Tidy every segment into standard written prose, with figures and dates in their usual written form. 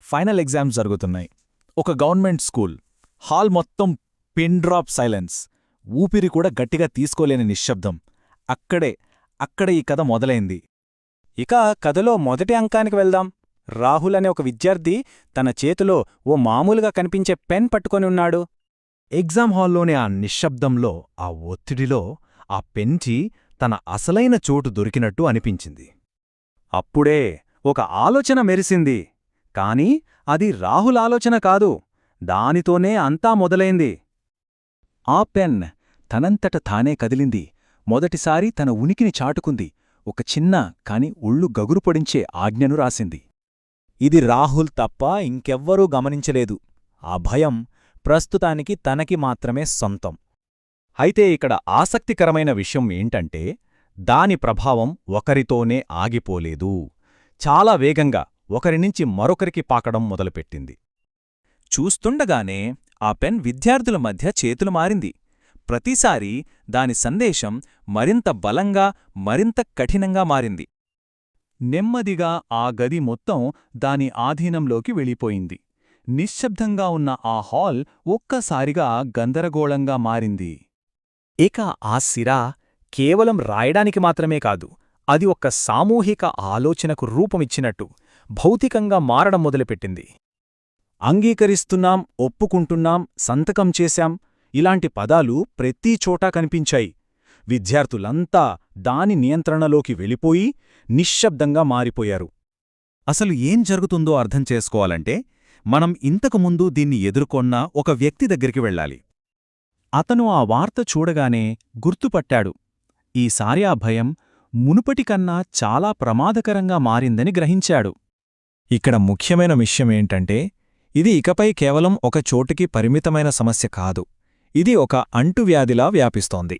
Final exams జరుగుతున్నాయి. ఒక government school. Hall మొత్తం పిన్ డ్రాప్ సైలెన్స్. ఊపిరి కూడా గట్టిగా తీసుకోలేని నిశ్శబ్దం. అక్కడే ఈ కథ మొదలైంది. ఇక కథలో మొదటి అంకానికి వెళ్దాం. రాహుల్ అనే ఒక విద్యార్థి తన చేతిలో ఓ మామూలుగా కనిపించే పెన్ పట్టుకొని ఉన్నాడు. ఎగ్జామ్ హాల్లోని ఆ నిశ్శబ్దంలో, ఆ ఒత్తిడిలో ఆ పెన్కి తన అసలైన చోటు దొరికినట్టు అనిపించింది. అప్పుడే ఒక ఆలోచన మెరిసింది. కాని అది రాహుల్ ఆలోచన కాదు. దానితోనే అంతా మొదలైంది. ఆ పెన్ తనంతట తానే కదిలింది. మొదటిసారి తన ఉనికిని చాటుకుంది. ఒక చిన్న కాని ఒళ్ళు గగురు పొడించే ఆజ్ఞను రాసింది. ఇది రాహుల్ తప్ప ఇంకెవ్వరూ గమనించలేదు. ఆ భయం ప్రస్తుతానికి తనకి మాత్రమే సొంతం. అయితే ఇక్కడ ఆసక్తికరమైన విషయం ఏంటంటే, దాని ప్రభావం ఒకరితోనే ఆగిపోలేదు. చాలా వేగంగా ఒకరినుంచి మరొకరికి పాకడం మొదలుపెట్టింది. చూస్తుండగానే ఆ పెన్ విద్యార్థుల మధ్య చేతులు మారింది. ప్రతిసారీ దాని సందేశం మరింత బలంగా, మరింత కఠినంగా మారింది. నెమ్మదిగా ఆ గది మొత్తం దాని ఆధీనంలోకి వెళ్ళిపోయింది. నిశ్శబ్దంగా ఉన్న ఆ హాల్ ఒక్కసారిగా గందరగోళంగా మారింది. ఇక ఆ సిరా కేవలం రాయడానికి మాత్రమే కాదు, అది ఒక సామూహిక ఆలోచనకు రూపమిచ్చినట్టు భౌతికంగా మారడం మొదలుపెట్టింది. అంగీకరిస్తున్నాం, ఒప్పుకుంటున్నాం, సంతకం చేశాం ఇలాంటి పదాలు ప్రతి చోటా కనిపించాయి. విద్యార్థులంతా దాని నియంత్రణలోకి వెళ్ళిపోయి నిశ్శబ్దంగా మారిపోయారు. అసలు ఏం జరుగుతుందో అర్థం చేసుకోవాలంటే, మనం ఇంతకుముందు దీన్ని ఎదుర్కొన్న ఒక వ్యక్తి దగ్గరికి వెళ్ళాలి. అతను ఆ వార్త చూడగానే గుర్తుపట్టాడు. ఈసారి ఆ భయం మునుపటికన్నా చాలా ప్రమాదకరంగా మారిందని గ్రహించాడు. ఇక్కడ ముఖ్యమైన విషయమేంటంటే, ఇది ఇకపై కేవలం ఒక చోటుకి పరిమితమైన సమస్య కాదు. ఇది ఒక అంటువ్యాధిలా వ్యాపిస్తోంది.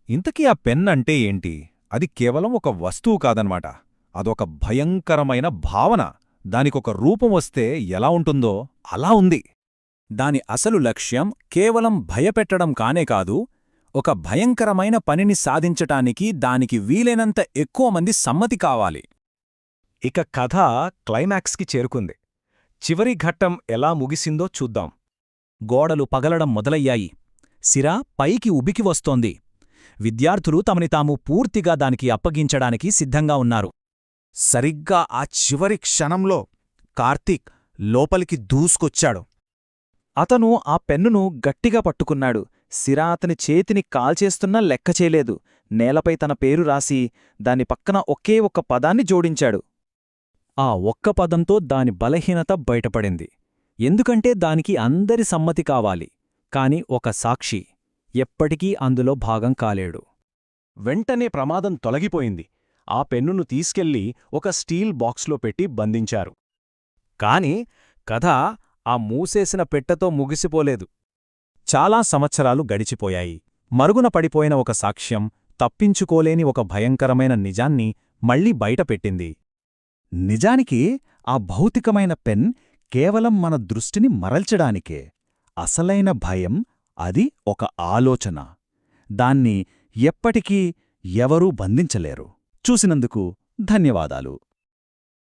ఇంతకీ ఆ పెన్ అంటే ఏంటి? అది కేవలం ఒక వస్తువు కాదనమాట. అదొక భయంకరమైన భావన. దానికొక రూపం వస్తే ఎలా ఉంటుందో అలా ఉంది. దాని అసలు లక్ష్యం కేవలం భయపెట్టడం కానే కాదు, ఒక భయంకరమైన పనిని సాధించటానికి దానికి వీలైనంత ఎక్కువ మంది సమ్మతి కావాలి. ఇక కథ క్లైమాక్స్కి చేరుకుంది. చివరి ఘట్టం ఎలా ముగిసిందో చూద్దాం. గోడలు పగలడం మొదలయ్యాయి. సిరా పైకి ఉబికి వస్తోంది. విద్యార్థులు తమని తాము పూర్తిగా దానికి అప్పగించడానికి సిద్ధంగా ఉన్నారు. సరిగ్గా ఆ చివరి క్షణంలో కార్తీక్ లోపలికి దూసుకొచ్చాడు. అతను ఆ పెన్నును గట్టిగా పట్టుకున్నాడు. సిరా అతని చేతిని కాల్చేస్తున్నా లెక్కచేయలేదు. నేలపై తన పేరు రాసి దాని పక్కన ఒకే ఒక్క పదాన్ని జోడించాడు. ఆ ఒక్క పదంతో దాని బలహీనత బయటపడింది. ఎందుకంటే దానికి అందరి సమ్మతి కావాలి. కాని ఒక సాక్షి ఎప్పటికీ అందులో భాగం కాలేడు. వెంటనే ప్రమాదం తొలగిపోయింది. ఆ పెన్నును తీసుకెళ్లి ఒక స్టీల్ బాక్స్లో పెట్టి బంధించారు. కాని కథ ఆ మూసేసిన పెట్టెతో ముగిసిపోలేదు. చాలా సంవత్సరాలు గడిచిపోయాయి. మరుగున పడిపోయిన ఒక సాక్ష్యం, తప్పించుకోలేని ఒక భయంకరమైన నిజాన్ని మళ్లీ బయటపెట్టింది. నిజానికి ఆ భౌతికమైన పెన్ కేవలం మన దృష్టిని మరల్చడానికే. అసలైన భయం అది ఒక ఆలోచన. దాన్ని ఎప్పటికీ ఎవరూ బంధించలేరు. చూసినందుకు ధన్యవాదాలు.